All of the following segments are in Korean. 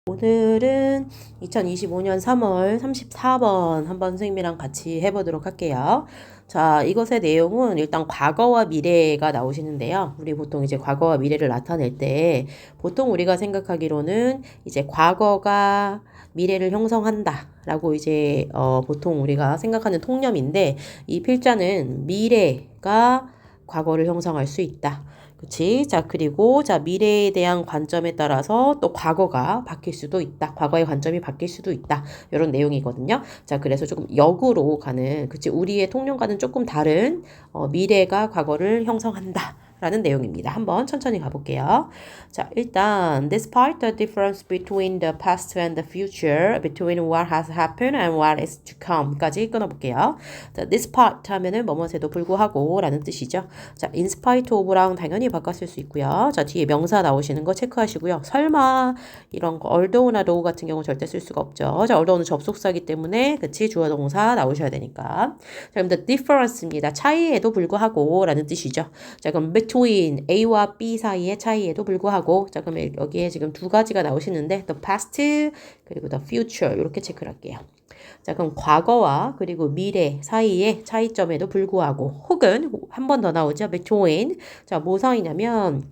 오늘은 2025년 3월 34번 한번 선생님이랑 같이 해보도록 할게요. 자, 이것의 내용은 일단 과거와 미래가 나오시는데요. 우리 보통 이제 과거와 미래를 나타낼 때 보통 우리가 생각하기로는 이제 과거가 미래를 형성한다 라고 이제 보통 우리가 생각하는 통념인데 이 필자는 미래가 과거를 형성할 수 있다. 그치? 자, 그리고, 자, 미래에 대한 관점에 따라서 또 과거가 바뀔 수도 있다. 과거의 관점이 바뀔 수도 있다. 이런 내용이거든요. 자, 그래서 조금 역으로 가는, 그치? 우리의 통념과는 조금 다른, 미래가 과거를 형성한다. 라는 내용입니다. 한번 천천히 가볼게요. 자, 일단 this part the difference between the past and the future, between what has happened and what is to come까지 끊어볼게요. 자, this part 하면은 뭐뭐에도 불구하고 라는 뜻이죠. 자, in spite of랑 당연히 바꿨을 수 있고요. 자, 뒤에 명사 나오시는 거 체크하시고요. 설마 이런 거 although나 though 같은 경우 절대 쓸 수가 없죠. 자, although는 접속사기 때문에 그치 주어 동사 나오셔야 되니까. 자, 그럼 the difference입니다. 차이에도 불구하고 라는 뜻이죠. 자, 그럼 between A와 B 사이의 차이에도 불구하고 자, 그럼 여기에 지금 두 가지가 나오시는데 the past 그리고 the future 이렇게 체크를 할게요. 자, 그럼 과거와 그리고 미래 사이의 차이점에도 불구하고 혹은 한 번 더 나오죠. between. 자, 뭐 사이냐면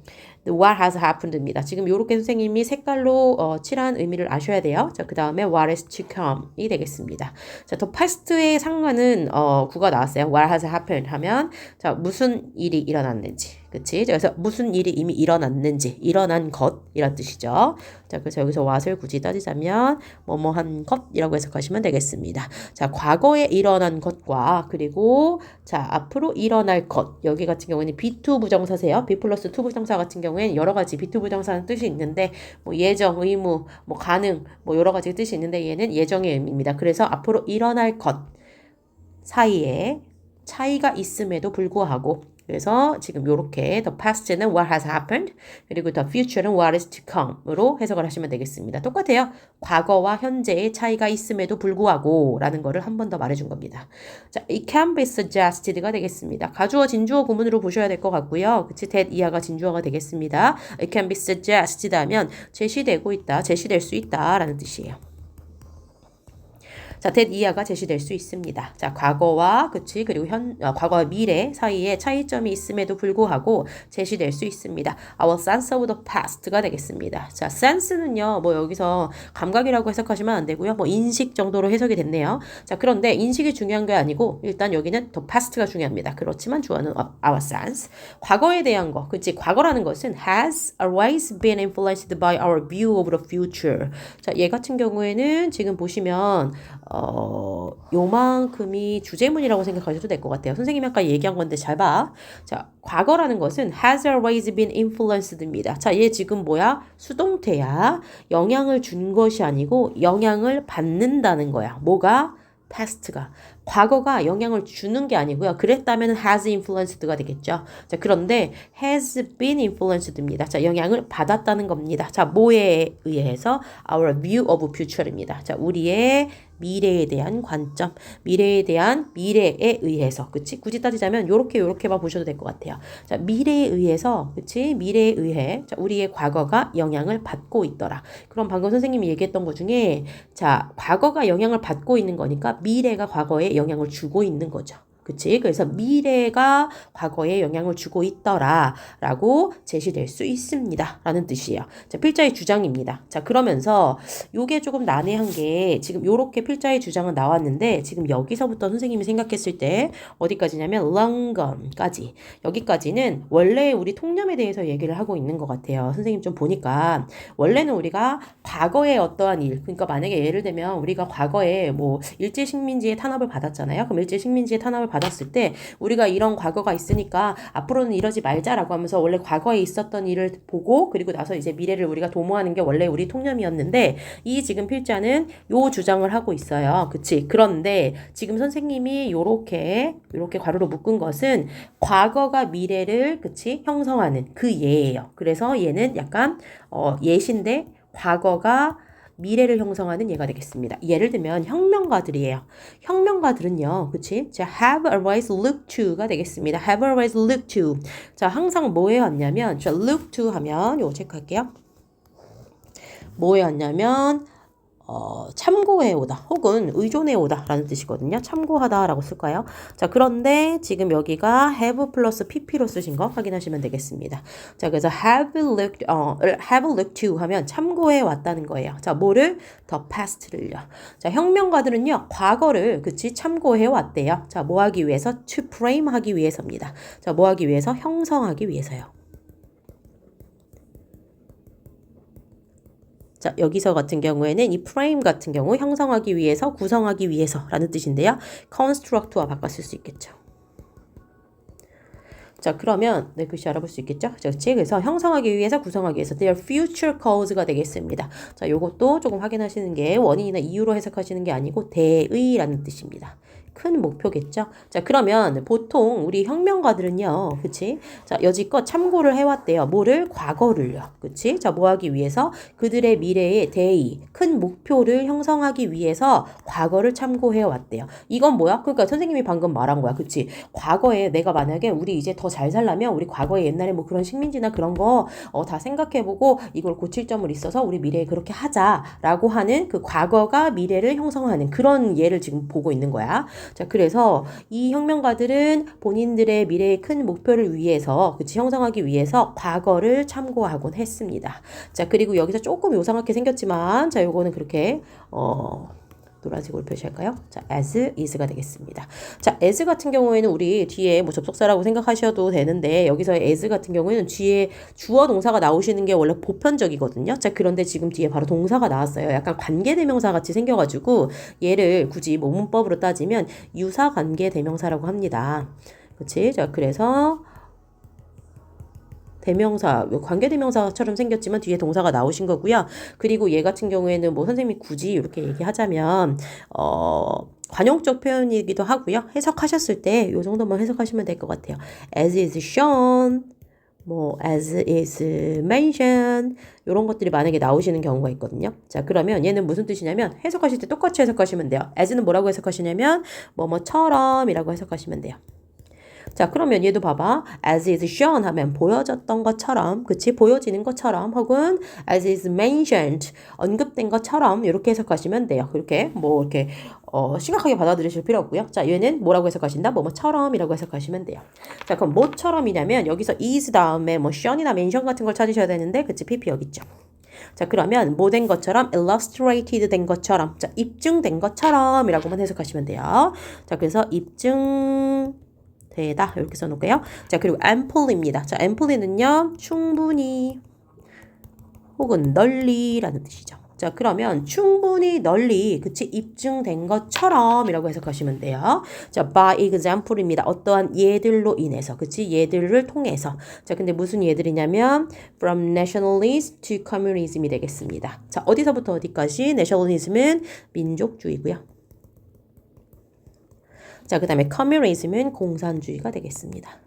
what has happened입니다. 지금 이렇게 선생님이 색깔로 칠한 의미를 아셔야 돼요. 자, 그 다음에 what is to come이 되겠습니다. 자, 더 past의 상관은 구가 나왔어요. what has happened 하면 자, 무슨 일이 일어났는지. 그치? 그래서 무슨 일이 이미 일어났는지, 일어난 것, 이란 뜻이죠. 자, 그래서 여기서 what을 굳이 따지자면, 뭐뭐한 것이라고 해석하시면 되겠습니다. 자, 과거에 일어난 것과, 그리고, 자, 앞으로 일어날 것. 여기 같은 경우에는 be2 부정사세요. be 플러스 2 부정사 같은 경우에는 여러 가지 be2 부정사는 뜻이 있는데, 뭐 예정, 의무, 뭐 가능, 뭐 여러 가지 뜻이 있는데, 얘는 예정의 의미입니다. 그래서 앞으로 일어날 것 사이에 차이가 있음에도 불구하고, 그래서 지금 이렇게 the past는 what has happened 그리고 the future는 what is to come으로 해석을 하시면 되겠습니다. 똑같아요. 과거와 현재의 차이가 있음에도 불구하고 라는 거를 한 번 더 말해준 겁니다. 자, it can be suggested가 되겠습니다. 가주어 진주어 구문으로 보셔야 될 것 같고요. 그치? that 이하가 진주어가 되겠습니다. it can be suggested 하면 제시되고 있다, 제시될 수 있다 라는 뜻이에요. 자, that 이하가 제시될 수 있습니다. 자, 과거와 그치 그리고 과거와 미래 사이에 차이점이 있음에도 불구하고 제시될 수 있습니다. Our sense of the past가 되겠습니다. 자, sense는요, 뭐 여기서 감각이라고 해석하시면 안 되고요, 뭐 인식 정도로 해석이 됐네요. 자, 그런데 인식이 중요한 게 아니고 일단 여기는 the past가 중요합니다. 그렇지만 주어는 our sense. 과거에 대한 거, 그치? 과거라는 것은 has always been influenced by our view of the future. 자, 얘 같은 경우에는 지금 보시면 요만큼이 주제문이라고 생각하셔도 될 것 같아요. 선생님이 아까 얘기한 건데 잘 봐. 자, 과거라는 것은 has always been influenced입니다. 자, 얘 지금 뭐야? 수동태야. 영향을 준 것이 아니고 영향을 받는다는 거야. 뭐가? past가. 과거가 영향을 주는 게 아니고요. 그랬다면 has influenced가 되겠죠. 자, 그런데 has been influenced입니다. 자, 영향을 받았다는 겁니다. 자, 뭐에 의해서? Our view of future입니다. 자, 우리의 미래에 대한 관점, 미래에 의해서, 그치? 굳이 따지자면 요렇게만 보셔도 될 것 같아요. 자, 미래에 의해서, 그치? 미래에 의해, 자, 우리의 과거가 영향을 받고 있더라. 그럼 방금 선생님이 얘기했던 것 중에, 자, 과거가 영향을 받고 있는 거니까 미래가 과거에 영향을 주고 있는 거죠. 그치? 그래서 미래가 과거에 영향을 주고 있더라 라고 제시될 수 있습니다 라는 뜻이에요. 자, 필자의 주장입니다. 자, 그러면서 요게 조금 난해한 게 지금 요렇게 필자의 주장은 나왔는데 지금 여기서부터 선생님이 생각했을 때 어디까지냐면 long gone까지, 여기까지는 원래 우리 통념에 대해서 얘기를 하고 있는 것 같아요. 선생님 좀 보니까 원래는 우리가 과거에 어떠한 일, 그러니까 만약에 예를 들면 우리가 과거에 뭐 일제식민지의 탄압을 받았잖아요. 그럼 일제식민지의 탄압을 받았을 때 우리가 이런 과거가 있으니까 앞으로는 이러지 말자라고 하면서 원래 과거에 있었던 일을 보고 그리고 나서 이제 미래를 우리가 도모하는 게 원래 우리 통념이었는데 이 지금 필자는 요 주장을 하고 있어요. 그치? 그런데 지금 선생님이 요렇게 괄호로 묶은 것은 과거가 미래를 그치? 형성하는 그 예예요. 그래서 얘는 약간 예신데 과거가 미래를 형성하는 예가 되겠습니다. 예를 들면 혁명가들이에요. 혁명가들은요, 그치? 자, have always looked to가 되겠습니다. have always looked to. 자, 항상 뭐 해왔냐면, 자, look to 하면 요거 체크할게요. 뭐에 왔냐면 참고해오다 혹은 의존해오다 라는 뜻이거든요. 참고하다 라고 쓸까요? 자, 그런데 지금 여기가 have 플러스 pp로 쓰신 거 확인하시면 되겠습니다. 자, 그래서 have looked to 하면 참고해왔다는 거예요. 자, 뭐를? the past를요. 자, 혁명가들은요, 과거를, 그치, 참고해왔대요. 자, 뭐 하기 위해서? to frame 하기 위해서입니다. 자, 뭐 하기 위해서? 형성하기 위해서요. 자, 여기서 같은 경우에는 이 프레임 같은 경우 형성하기 위해서, 구성하기 위해서라는 뜻인데요. construct와 바꿨을 수 있겠죠. 자, 그러면 네, 글씨 알아볼 수 있겠죠? 그렇지? 그래서 형성하기 위해서, 구성하기 위해서 their future caus가 되겠습니다. 자, 요것도 조금 확인하시는 게 원인이나 이유로 해석하시는 게 아니고 대의라는 뜻입니다. 큰 목표겠죠? 자, 그러면 보통 우리 혁명가들은요, 그치? 자, 여지껏 참고를 해왔대요. 뭐를? 과거를요. 그치? 자, 뭐 하기 위해서? 그들의 미래의 대의, 큰 목표를 형성하기 위해서 과거를 참고해왔대요. 이건 뭐야? 그러니까 선생님이 방금 말한 거야. 그치? 과거에 내가 만약에 우리 이제 더 잘 살려면 우리 과거에 옛날에 뭐 그런 식민지나 그런 거 다 생각해보고 이걸 고칠 점을 있어서 우리 미래에 그렇게 하자라고 하는 그 과거가 미래를 형성하는 그런 예를 지금 보고 있는 거야. 자, 그래서 이 혁명가들은 본인들의 미래의 큰 목표를 위해서, 그치, 형성하기 위해서 과거를 참고하곤 했습니다. 자, 그리고 여기서 조금 요상하게 생겼지만, 자, 요거는 그렇게, 노란색으로 표시할까요? 자, as is가 되겠습니다. 자, as 같은 경우에는 우리 뒤에 뭐 접속사라고 생각하셔도 되는데 여기서 as 같은 경우에는 뒤에 주어 동사가 나오시는 게 원래 보편적이거든요. 자, 그런데 지금 뒤에 바로 동사가 나왔어요. 약간 관계대명사 같이 생겨가지고 얘를 굳이 뭐 문법으로 따지면 유사관계대명사라고 합니다. 그치? 자, 그래서 대명사, 관계대명사처럼 생겼지만 뒤에 동사가 나오신 거고요. 그리고 얘 같은 경우에는 뭐 선생님이 굳이 이렇게 얘기하자면 관용적 표현이기도 하고요. 해석하셨을 때 이 정도만 해석하시면 될 것 같아요. As is shown, 뭐 as is mentioned 이런 것들이 만약에 나오시는 경우가 있거든요. 자, 그러면 얘는 무슨 뜻이냐면 해석하실 때 똑같이 해석하시면 돼요. as는 뭐라고 해석하시냐면 뭐뭐처럼이라고 해석하시면 돼요. 자, 그러면 얘도 봐봐. as is shown 하면 보여졌던 것처럼, 그치? 보여지는 것처럼, 혹은 as is mentioned, 언급된 것처럼 이렇게 해석하시면 돼요. 그렇게 뭐 이렇게 심각하게 받아들이실 필요 없고요. 자, 얘는 뭐라고 해석하신다? 뭐뭐처럼이라고 해석하시면 돼요. 자, 그럼 뭐처럼이냐면 여기서 is 다음에 뭐 shown이나 mention 같은 걸 찾으셔야 되는데, 그치? pp 여기 있죠. 자, 그러면 뭐 된 것처럼, illustrated 된 것처럼, 자, 입증된 것처럼 이라고만 해석하시면 돼요. 자, 그래서 입증 되다 이렇게 써놓을게요. 자, 그리고 ample입니다. 자, ample는요 충분히 혹은 널리라는 뜻이죠. 자, 그러면 충분히 널리, 그치, 입증된 것처럼 이라고 해석하시면 돼요. 자, by example입니다. 어떠한 예들로 인해서, 그치, 예들을 통해서. 자, 근데 무슨 예들이냐면 from nationalism to communism이 되겠습니다. 자, 어디서부터 어디까지? nationalism은 민족주의고요. 자, 그 다음에 communism은 공산주의가 되겠습니다.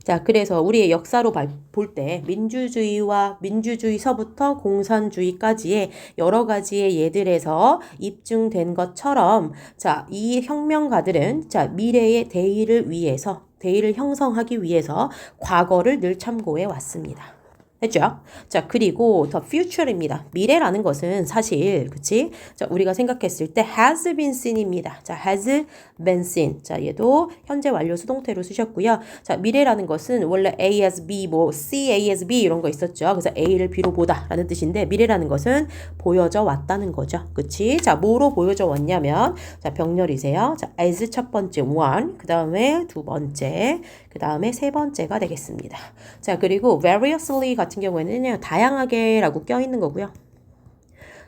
자, 그래서 우리의 역사로 볼 때 민주주의와 민주주의서부터 공산주의까지의 여러 가지의 예들에서 입증된 것처럼, 자, 이 혁명가들은, 자, 미래의 대의를 위해서, 대의를 형성하기 위해서 과거를 늘 참고해 왔습니다. 했죠? 자, 그리고 the future입니다. 미래라는 것은 사실, 그치? 자, 우리가 생각했을 때 has been seen입니다. 자, has been seen. 자, 얘도 현재 완료 수동태로 쓰셨고요. 자, 미래라는 것은 원래 A as B, 뭐 C, A as B 이런 거 있었죠. 그래서 A를 B로 보다 라는 뜻인데 미래라는 것은 보여져 왔다는 거죠. 그치? 자, 뭐로 보여져 왔냐면, 자, 병렬이세요. 자, as 첫 번째 one, 그 다음에 두 번째, 그 다음에 세 번째가 되겠습니다. 자, 그리고 variously 같은 경우에는 그냥 다양하게 라고 껴있는 거고요.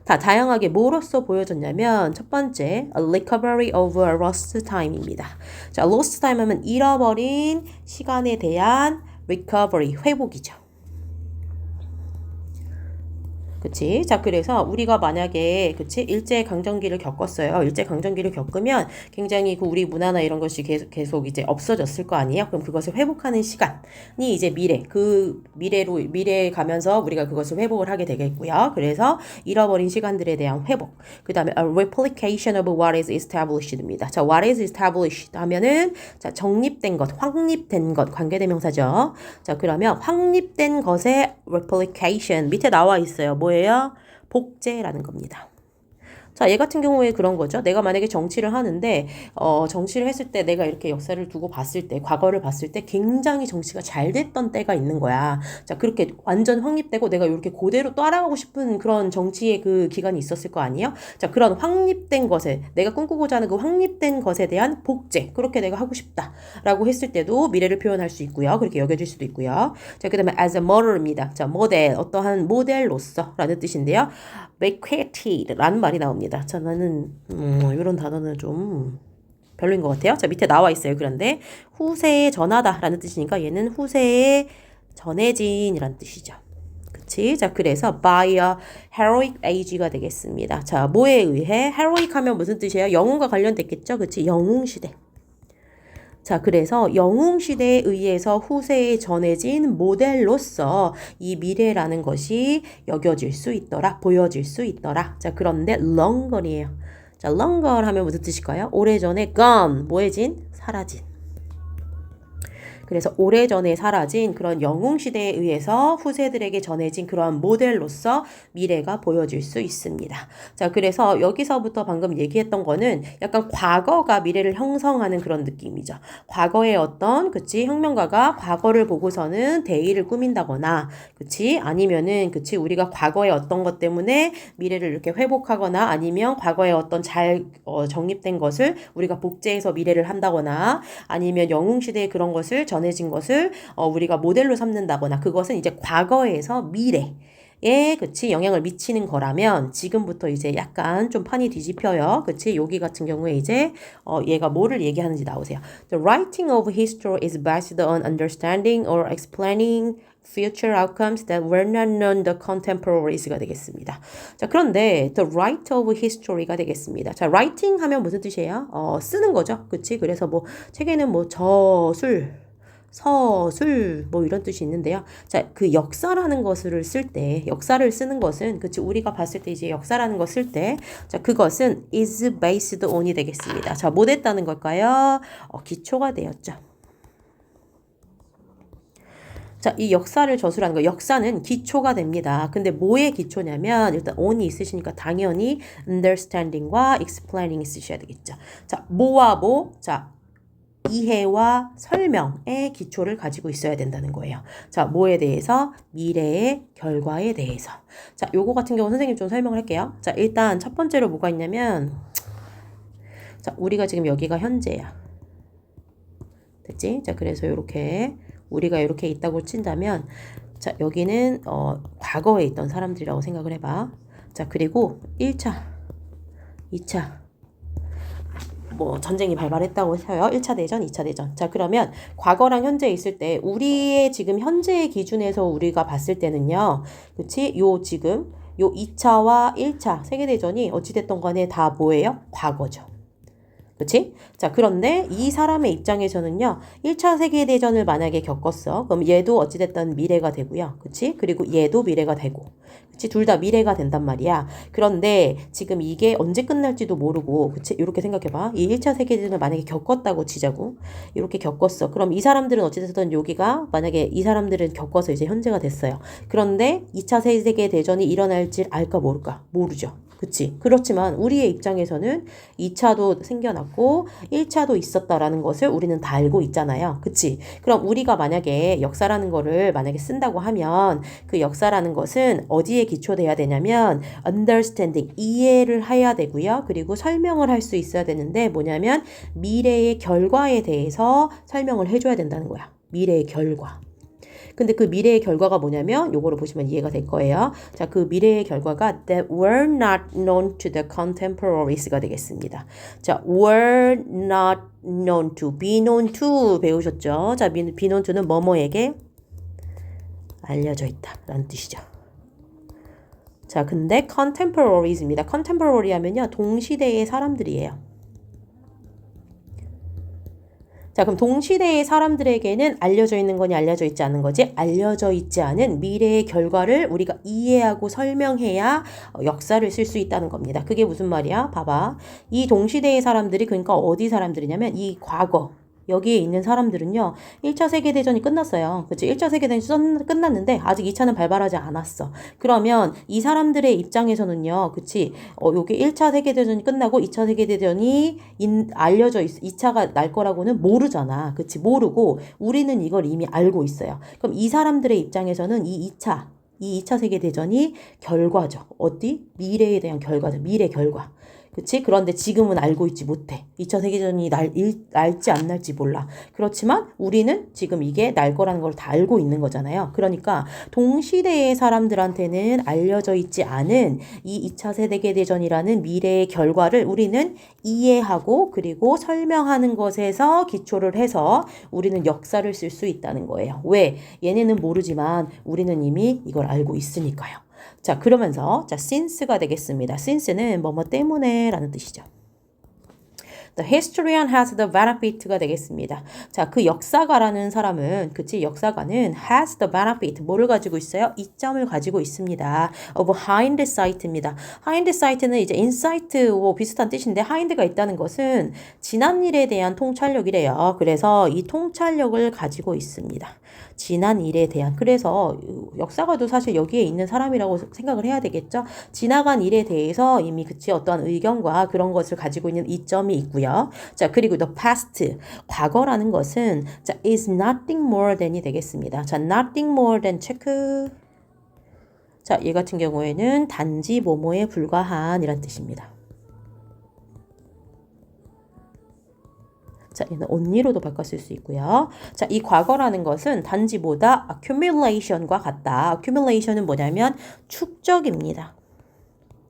다양하게 뭐로써 보여졌냐면 첫 번째, a recovery of a lost time입니다. 자, lost time 하면 잃어버린 시간에 대한 recovery, 회복이죠. 그치? 자, 그래서 우리가 만약에, 그치? 일제강점기를 겪었어요. 일제강점기를 겪으면 굉장히 그 우리 문화나 이런 것이 계속 이제 없어졌을 거 아니에요? 그럼 그것을 회복하는 시간이 이제 미래에 가면서 우리가 그것을 회복을 하게 되겠고요. 그래서 잃어버린 시간들에 대한 회복. 그 다음에 a replication of what is established입니다. 자, what is established 하면은, 자, 정립된 것, 확립된 것, 관계대명사죠. 자, 그러면 확립된 것의 replication. 밑에 나와 있어요. 뭐예요? 복제라는 겁니다. 자, 얘 같은 경우에 그런 거죠. 내가 만약에 정치를 하는데, 정치를 했을 때 내가 이렇게 역사를 두고 봤을 때, 과거를 봤을 때 굉장히 정치가 잘 됐던 때가 있는 거야. 자, 그렇게 완전 확립되고 내가 이렇게 그대로 따라가고 싶은 그런 정치의 그 기간이 있었을 거 아니에요? 자, 그런 확립된 것에, 내가 꿈꾸고자 하는 그 확립된 것에 대한 복제, 그렇게 내가 하고 싶다라고 했을 때도 미래를 표현할 수 있고요. 그렇게 여겨질 수도 있고요. 자, 그 다음에 as a model입니다. 자, 모델, 어떠한 모델로서 라는 뜻인데요. bequeath라는 말이 나옵니다. 자, 나는 이런 단어는 좀 별로인 것 같아요. 자, 밑에 나와 있어요. 그런데 후세에 전하다라는 뜻이니까 얘는 후세에 전해진이라는 뜻이죠. 그치? 자, 그래서 by a heroic age가 되겠습니다. 자, 뭐에 의해? heroic 하면 무슨 뜻이에요? 영웅과 관련됐겠죠? 그치? 영웅시대. 자, 그래서 영웅시대에 의해서 후세에 전해진 모델로서 이 미래라는 것이 여겨질 수 있더라, 보여질 수 있더라. 자, 그런데 longer이에요. 자, longer 하면 무슨 뜻일까요? 오래전에 gone, 뭐해진? 사라진. 그래서 오래전에 사라진 그런 영웅시대에 의해서 후세들에게 전해진 그러한 모델로서 미래가 보여질 수 있습니다. 자, 그래서 여기서부터 방금 얘기했던 거는 약간 과거가 미래를 형성하는 그런 느낌이죠. 과거의 어떤, 그치, 혁명가가 과거를 보고서는 대의를 꾸민다거나, 그치, 아니면은, 그치, 우리가 과거의 어떤 것 때문에 미래를 이렇게 회복하거나 아니면 과거의 어떤 잘 정립된 것을 우리가 복제해서 미래를 한다거나 아니면 영웅시대의 그런 것을 전해진 것을 우리가 모델로 삼는다거나 그것은 이제 과거에서 미래에 그치 영향을 미치는 거라면 지금부터 이제 약간 좀 판이 뒤집혀요. 그치 여기 같은 경우에 이제 얘가 뭐를 얘기하는지 나오세요. The writing of history is based on understanding or explaining future outcomes that were not known to contemporaries 가 되겠습니다. 자, 그런데 the writer of history가 되겠습니다. 자, writing 하면 무슨 뜻이에요? 쓰는 거죠. 그치? 그래서 뭐 책에는 뭐 저술 서술 뭐 이런 뜻이 있는데요. 자, 그 역사라는 것을 쓸 때, 역사를 쓰는 것은 그치 우리가 봤을 때 이제 역사라는 거 쓸 때, 자 그것은 is based on이 되겠습니다. 자, 뭐 됐다는 걸까요? 기초가 되었죠. 자, 이 역사를 저술하는 거, 역사는 기초가 됩니다. 근데 뭐의 기초냐면 일단 on이 있으시니까 당연히 understanding과 explaining 쓰셔야 되겠죠. 자, 뭐와 뭐? 자, 이해와 설명의 기초를 가지고 있어야 된다는 거예요. 자, 뭐에 대해서? 미래의 결과에 대해서. 자, 요거 같은 경우 선생님 좀 설명을 할게요. 자, 일단 첫 번째로 뭐가 있냐면 자, 우리가 지금 여기가 현재야. 됐지? 자, 그래서 요렇게 우리가 이렇게 있다고 친다면 자, 여기는 과거에 있던 사람들이라고 생각을 해봐. 자, 그리고 1차, 2차 뭐 전쟁이 발발했다고 해서요. 1차 대전, 2차 대전. 자, 그러면 과거랑 현재에 있을 때 우리의 지금 현재의 기준에서 우리가 봤을 때는요. 그치? 요 지금 요 2차와 1차 세계대전이 어찌됐던 간에 다 뭐예요? 과거죠. 그치? 자, 그런데 이 사람의 입장에서는요, 1차 세계대전을 만약에 겪었어. 그럼 얘도 어찌됐든 미래가 되고요. 그치? 그리고 얘도 미래가 되고. 그치? 둘 다 미래가 된단 말이야. 그런데 지금 이게 언제 끝날지도 모르고, 그치? 이렇게 생각해봐. 이 1차 세계대전을 만약에 겪었다고 치자고. 이렇게 겪었어. 그럼 이 사람들은 어찌됐든 여기가, 만약에 이 사람들은 겪어서 이제 현재가 됐어요. 그런데 2차 세계대전이 일어날지 알까 모를까? 모르죠. 그치? 그렇지만 우리의 입장에서는 2차도 생겨났고 1차도 있었다라는 것을 우리는 다 알고 있잖아요. 그치? 그럼 우리가 만약에 역사라는 거를 만약에 쓴다고 하면 그 역사라는 것은 어디에 기초돼야 되냐면 understanding, 이해를 해야 되고요. 그리고 설명을 할 수 있어야 되는데 뭐냐면 미래의 결과에 대해서 설명을 해줘야 된다는 거야. 미래의 결과. 근데 그 미래의 결과가 뭐냐면 요거를 보시면 이해가 될 거예요. 자, 그 미래의 결과가 that were not known to the contemporaries가 되겠습니다. 자, were not known to, be known to 배우셨죠? 자, be known to는 뭐뭐에게 알려져 있다라는 뜻이죠. 자, 근데 contemporaries입니다. contemporary 하면요, 동시대의 사람들이에요. 자, 그럼 동시대의 사람들에게는 알려져 있는 거니 알려져 있지 않은 거지? 알려져 있지 않은 미래의 결과를 우리가 이해하고 설명해야 역사를 쓸 수 있다는 겁니다. 그게 무슨 말이야? 봐봐. 이 동시대의 사람들이 그러니까 어디 사람들이냐면 이 과거. 여기에 있는 사람들은요, 1차 세계대전이 끝났어요. 그치? 1차 세계대전이 끝났는데, 아직 2차는 발발하지 않았어. 그러면 이 사람들의 입장에서는요, 그치? 요게 1차 세계대전이 끝나고 2차 세계대전이 알려져 있어. 2차가 날 거라고는 모르잖아. 그치? 모르고, 우리는 이걸 이미 알고 있어요. 그럼 이 사람들의 입장에서는 이 2차 세계대전이 결과죠. 어디? 미래에 대한 결과죠. 미래 결과. 그치? 그런데 지금은 알고 있지 못해. 2차 세계대전이 날지 안 날지 몰라. 그렇지만 우리는 지금 이게 날 거라는 걸 다 알고 있는 거잖아요. 그러니까 동시대의 사람들한테는 알려져 있지 않은 이 2차 세계대전이라는 미래의 결과를 우리는 이해하고 그리고 설명하는 것에서 기초를 해서 우리는 역사를 쓸 수 있다는 거예요. 왜? 얘네는 모르지만 우리는 이미 이걸 알고 있으니까요. 자, 그러면서 자, since가 되겠습니다. since는 뭐뭐 때문에 라는 뜻이죠. The historian has the benefit가 되겠습니다. 자, 그 역사가라는 사람은, 그치? 역사가는 has the benefit. 뭐를 가지고 있어요? 이점을 가지고 있습니다. of hindsight입니다. hindsight는 이제 insight 비슷한 뜻인데, hind가 있다는 것은 지난 일에 대한 통찰력이래요. 그래서 이 통찰력을 가지고 있습니다. 지난 일에 대한. 그래서 역사가도 사실 여기에 있는 사람이라고 생각을 해야 되겠죠? 지나간 일에 대해서 이미 그치 어떠한 의견과 그런 것을 가지고 있는 이점이 있고요. 자, 그리고 the past. 과거라는 것은 자, is nothing more than이 되겠습니다. 자, nothing more than 체크. 자, 얘 같은 경우에는 단지 뭐뭐에 불과한 이란 뜻입니다. 자, 얘는 only로도 바꿨을 수 있고요. 자, 이 과거라는 것은 단지보다 accumulation과 같다. accumulation은 뭐냐면 축적입니다.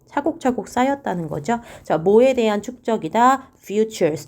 차곡차곡 쌓였다는 거죠. 자, 뭐에 대한 축적이다? futures,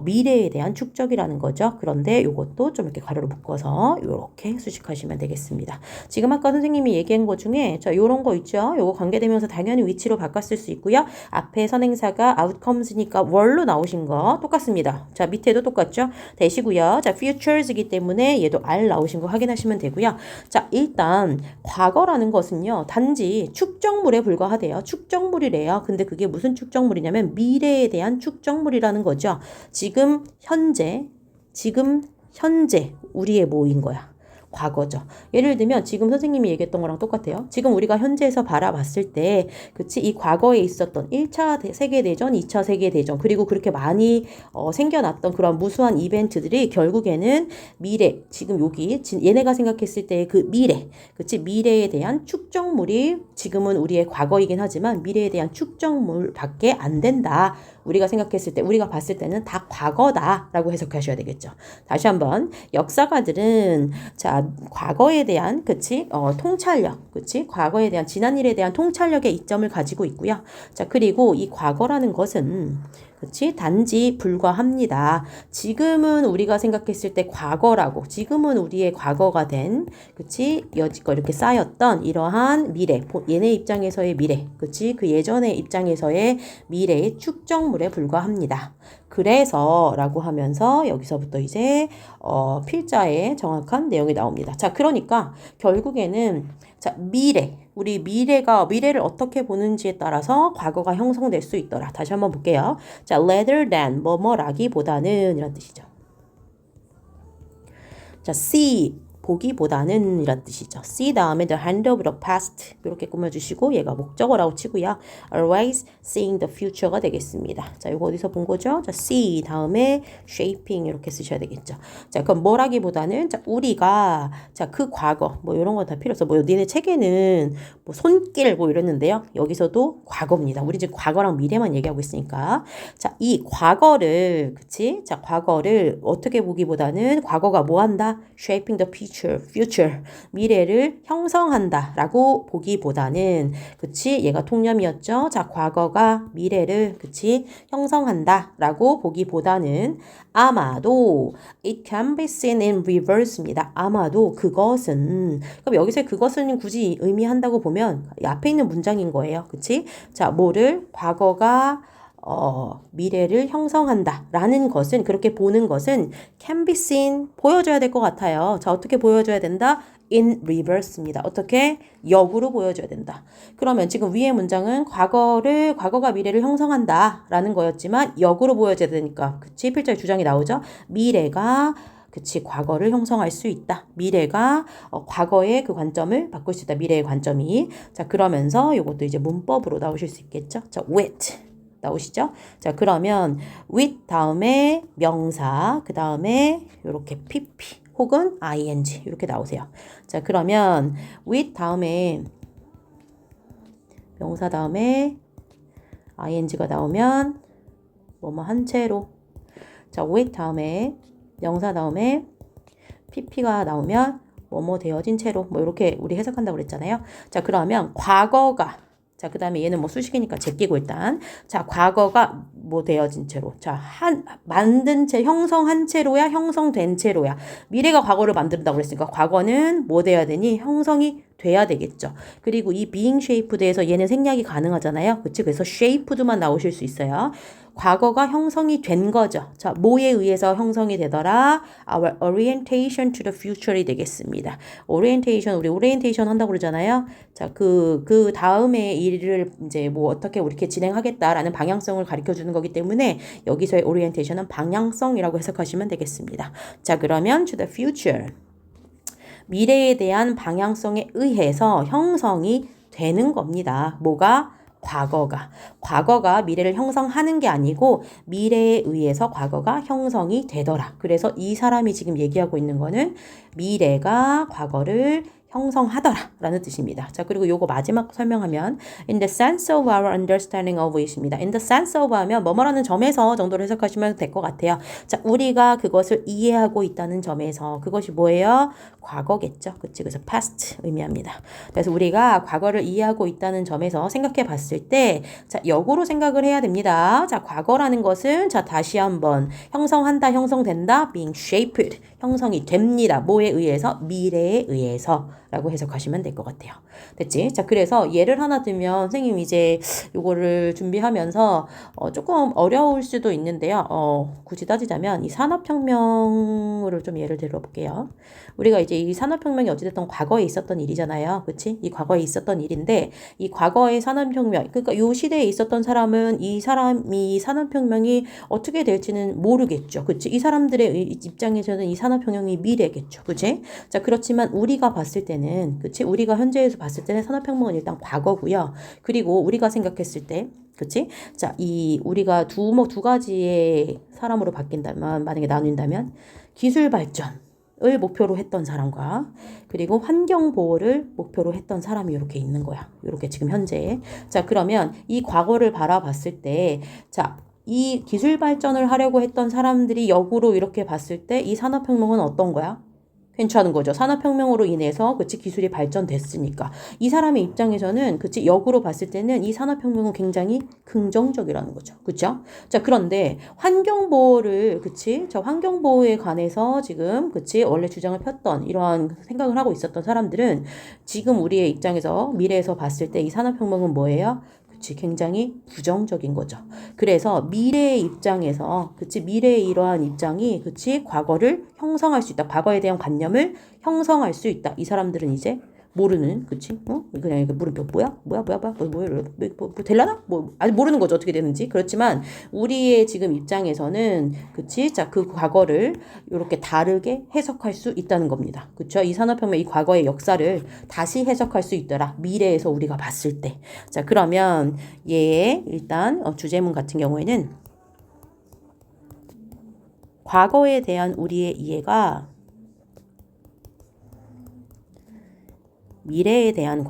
미래에 대한 축적이라는 거죠. 그런데 이것도 좀 이렇게 가로로 묶어서 이렇게 수식하시면 되겠습니다. 지금 아까 선생님이 얘기한 것 중에 자, 요런 거 있죠. 요거 관계되면서 당연히 위치로 바꿨을 수 있고요. 앞에 선행사가 outcomes니까 were로 나오신 거 똑같습니다. 자, 밑에도 똑같죠. 대시고요. 자, futures이기 때문에 얘도 are 나오신 거 확인하시면 되고요. 자, 일단 과거라는 것은요. 단지 축적물에 불과하대요. 축적물이래요. 근데 그게 무슨 축적물이냐면 미래에 대한 축적물이라는 거죠. 지금 현재 우리의 뭐인 거야? 과거죠. 예를 들면 지금 선생님이 얘기했던 거랑 똑같아요. 지금 우리가 현재에서 바라봤을 때 그치 이 과거에 있었던 1차 세계대전, 2차 세계대전 그리고 그렇게 많이 생겨났던 그런 무수한 이벤트들이 결국에는 미래, 지금 여기 얘네가 생각했을 때의 그 미래, 그치 미래에 대한 축적물이 지금은 우리의 과거이긴 하지만 미래에 대한 축적물밖에 안 된다. 우리가 생각했을 때, 우리가 봤을 때는 다 과거다라고 해석하셔야 되겠죠. 다시 한번 역사가들은 자 과거에 대한 그치 통찰력, 그치 과거에 대한 지난 일에 대한 통찰력의 이점을 가지고 있고요. 자 그리고 이 과거라는 것은 그치 단지 불과합니다. 지금은 우리가 생각했을 때 과거라고, 지금은 우리의 과거가 된 그치 여지껏 이렇게 쌓였던 이러한 미래, 얘네 입장에서의 미래, 그치 그 예전의 입장에서의 미래의 축적물에 불과합니다. 그래서 라고 하면서 여기서부터 이제 필자의 정확한 내용이 나옵니다. 자, 그러니까 결국에는 자, 우리 미래를 어떻게 보는지에 따라서 과거가 형성될 수 있더라. 다시 한번 볼게요. 자, rather than 뭐뭐라기보다는 이런 뜻이죠. 자, see 보기보다는 이란 뜻이죠. see 다음에 the hand of the past 이렇게 꾸며주시고 얘가 목적어라고 치고요. always seeing the future가 되겠습니다. 자, 이거 어디서 본 거죠? 자, see 다음에 shaping 이렇게 쓰셔야 되겠죠. 자, 그럼 뭐라기보다는 자, 우리가 자, 그 과거 뭐 이런 거 다 필요 없어. 뭐 니네 책에는 뭐 손길 뭐 이랬는데요. 여기서도 과거입니다. 우리 지금 과거랑 미래만 얘기하고 있으니까 자, 이 과거를 그치? 자, 과거를 어떻게 보기보다는 과거가 뭐 한다? shaping the future 미래를 형성한다 라고 보기보다는 그치 얘가 통념이었죠. 자 과거가 미래를 그치 형성한다 라고 보기보다는 아마도 it can be seen in reverse입니다. 아마도 그것은 그럼 여기서 그것은 굳이 의미한다고 보면 앞에 있는 문장인 거예요. 그치 자 뭐를 과거가 미래를 형성한다 라는 것은, 그렇게 보는 것은 can be seen, 보여줘야 될 것 같아요. 자, 어떻게 보여줘야 된다? in reverse입니다. 어떻게? 역으로 보여줘야 된다. 그러면 지금 위의 문장은 과거가 미래를 형성한다 라는 거였지만 역으로 보여줘야 되니까, 그치? 필자의 주장이 나오죠? 미래가 그치, 과거를 형성할 수 있다. 미래가 과거의 그 관점을 바꿀 수 있다. 미래의 관점이. 자, 그러면서 이것도 이제 문법으로 나오실 수 있겠죠? 자, with 나오시죠? 자, 그러면 with 다음에 명사, 그 다음에 이렇게 pp 혹은 ing 이렇게 나오세요. 자, 그러면 with 다음에 명사 다음에 ing가 나오면 뭐뭐 한 채로. 자, with 다음에 명사 다음에 pp가 나오면 뭐뭐 되어진 채로, 뭐 이렇게 우리 해석한다고 그랬잖아요. 자, 그러면 과거가, 자, 그 다음에 얘는 뭐 수식이니까 제끼고 일단. 자, 과거가 뭐 되어진 채로. 자, 만든 채, 형성한 채로야, 형성된 채로야. 미래가 과거를 만든다고 그랬으니까 과거는 뭐 돼야 되니? 형성이 돼야 되겠죠. 그리고 이 being shaped에서 얘는 생략이 가능하잖아요. 그치? 그래서 shaped만 나오실 수 있어요. 과거가 형성이 된 거죠. 자, 뭐에 의해서 형성이 되더라? Our orientation to the future이 되겠습니다. orientation, 우리 orientation 한다고 그러잖아요. 자, 그 다음에 일을 이제 뭐 어떻게 이렇게 진행하겠다라는 방향성을 가르쳐 주는 거기 때문에 여기서의 orientation은 방향성이라고 해석하시면 되겠습니다. 자, 그러면 to the future. 미래에 대한 방향성에 의해서 형성이 되는 겁니다. 뭐가? 과거가 미래를 형성하는 게 아니고 미래에 의해서 과거가 형성이 되더라. 그래서 이 사람이 지금 얘기하고 있는 거는 미래가 과거를 형성하더라 라는 뜻입니다. 자, 그리고 요거 마지막 설명하면 in the sense of our understanding of it입니다. in the sense of 하면 뭐뭐라는 점에서 정도로 해석하시면 될 것 같아요. 자, 우리가 그것을 이해하고 있다는 점에서, 그것이 뭐예요? 과거겠죠. 그치? 그래서 past 의미합니다. 그래서 우리가 과거를 이해하고 있다는 점에서 생각해 봤을 때, 자, 역으로 생각을 해야 됩니다. 자, 과거라는 것은, 자, 다시 한번 형성한다, 형성된다, being shaped, 형성이 됩니다. 뭐에 의해서? 미래에 의해서 라고 해석하시면 될 것 같아요. 됐지? 자, 그래서 예를 하나 들면 선생님 이제 요거를 준비하면서 조금 어려울 수도 있는데요. 굳이 따지자면 이 산업혁명을 좀 예를 들어볼게요. 우리가 이제 이 산업혁명이 어찌됐든 과거에 있었던 일이잖아요. 그치? 이 과거에 있었던 일인데, 이 과거의 산업혁명, 그러니까 요 시대에 있었던 사람은 이 사람이 산업혁명이 어떻게 될지는 모르겠죠. 그치? 이 사람들의 입장에서는 이 산업혁명이 미래겠죠. 그치? 자, 그렇지만 우리가 봤을 때는, 그치? 우리가 현재에서 봤을 때는 산업혁명은 일단 과거고요. 그리고 우리가 생각했을 때, 그치? 자, 우리가 두 가지의 사람으로 바뀐다면, 만약에 나눈다면, 기술 발전을 목표로 했던 사람과, 그리고 환경 보호를 목표로 했던 사람이 이렇게 있는 거야. 이렇게 지금 현재. 자, 그러면 이 과거를 바라봤을 때, 자, 이 기술 발전을 하려고 했던 사람들이 역으로 이렇게 봤을 때 이 산업혁명은 어떤 거야? 괜찮은 거죠. 산업혁명으로 인해서, 그치, 기술이 발전됐으니까. 이 사람의 입장에서는, 그치, 역으로 봤을 때는 이 산업혁명은 굉장히 긍정적이라는 거죠. 그쵸? 자, 그런데 환경보호를, 그치, 저 환경보호에 관해서 지금, 그치, 원래 주장을 폈던 이러한 생각을 하고 있었던 사람들은 지금 우리의 입장에서, 미래에서 봤을 때 이 산업혁명은 뭐예요? 그치, 굉장히 부정적인 거죠. 그래서 미래의 입장에서, 그치, 미래의 이러한 입장이, 그치, 과거를 형성할 수 있다. 과거에 대한 관념을 형성할 수 있다. 이 사람들은 이제 모르는, 그치? 그냥 이게 물음표 뭐야? 뭐야? 될라나? 아직 모르는 거죠. 어떻게 되는지. 그렇지만 우리의 지금 입장에서는, 그치? 자, 그 과거를 이렇게 다르게 해석할 수 있다는 겁니다. 그쵸? 이 산업혁명, 이 과거의 역사를 다시 해석할 수 있더라. 미래에서 우리가 봤을 때. 자, 그러면 얘의 일단 주제문 같은 경우에는 과거에 대한 우리의 이해가 미래에 대한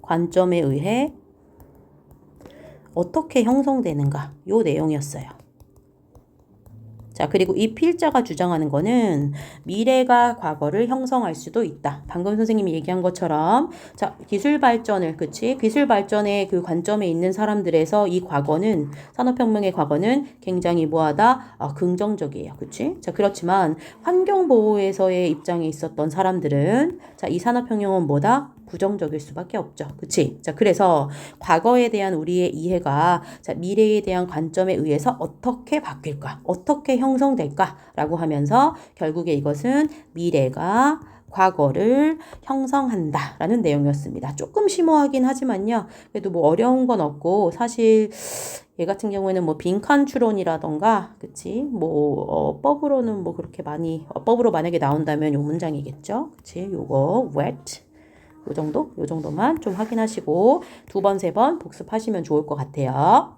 관점에 의해 어떻게 형성되는가, 요 내용이었어요. 자, 그리고 이 필자가 주장하는 거는 미래가 과거를 형성할 수도 있다. 방금 선생님이 얘기한 것처럼, 자, 기술 발전을, 그치? 기술 발전의 그 관점에 있는 사람들에서 이 과거는, 산업혁명의 과거는 굉장히 뭐하다? 긍정적이에요. 그치? 자, 그렇지만 환경보호에서의 입장에 있었던 사람들은, 자, 이 산업혁명은 뭐다? 부정적일 수밖에 없죠. 그치? 자, 그래서 과거에 대한 우리의 이해가 자, 미래에 대한 관점에 의해서 어떻게 바뀔까? 어떻게 형성될까? 라고 하면서 결국에 이것은 미래가 과거를 형성한다 라는 내용이었습니다. 조금 심오하긴 하지만요. 그래도 뭐 어려운 건 없고 사실 얘 같은 경우에는 뭐 빈칸 추론이라던가 그치? 뭐 어법으로는 뭐 그렇게 많이 어법으로 만약에 나온다면 요 문장이겠죠. 그치? 요거 wet 요 정도만 좀 확인하시고 두 번, 세 번 복습하시면 좋을 것 같아요.